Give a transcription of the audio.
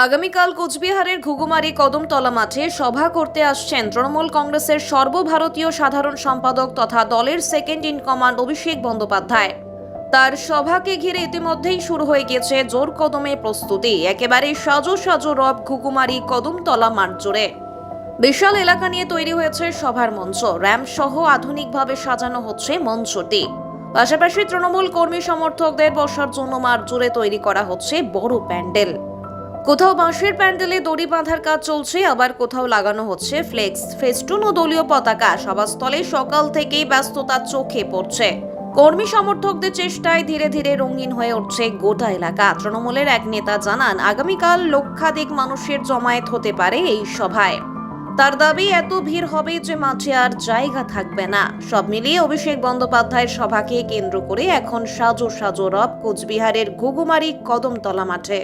আগামীকাল কোচবিহারের ঘুঘুমারি কদমতলা মাঠে সভা করতে আসছেন তৃণমূল কংগ্রেসের সর্বভারতীয় সাধারণ সম্পাদক তথা দলের second in command Abhishek Bandyopadhyay. তার সভাকে ঘিরে ইতিমধ্যেই শুরু হয়ে গেছে জোর কদমে প্রস্তুতি। একেবারে সাজো সাজো রব ঘুঘুমারি কদমতলা মাঠ জুড়ে। বিশাল এলাকা নিয়ে তৈরি হয়েছে সভার মঞ্চ, র্যাম্প সহ আধুনিকভাবে সাজানো হচ্ছে মঞ্চটি। পাশাপাশি তৃণমূল কর্মী সমর্থকদের বসার জন্য মাঠ জুড়ে তৈরি করা হচ্ছে বড় প্যান্ডেল। কোথাও বাঁশের প্যান্ডেলে দড়ি বাঁধার কাজ চলছে, আবার কোথাও লাগানো হচ্ছে ফ্লেক্স, ফেস্টুন ও দলীয় পতাকা। সভাস্থলে সকাল থেকেই ব্যস্ততা চোখে পড়ছে। কর্মী সমর্থকদের চেষ্টায় ধীরে ধীরে রঙিন হয়ে উঠছে গোটা এলাকা। তৃণমূলের এক নেতা জানান, আগামীকাল লক্ষাধিক মানুষের জমায়েত হতে পারে এই সভায়। তার দাবি, এত ভিড় হবে যে মাঠে আর জায়গা থাকবে না। সব মিলিয়ে অভিষেক বন্দ্যোপাধ্যায়ের সভাকে কেন্দ্র করে এখন সাজো সাজো রব কোচবিহারের ঘুঘুমারি কদমতলা মাঠে।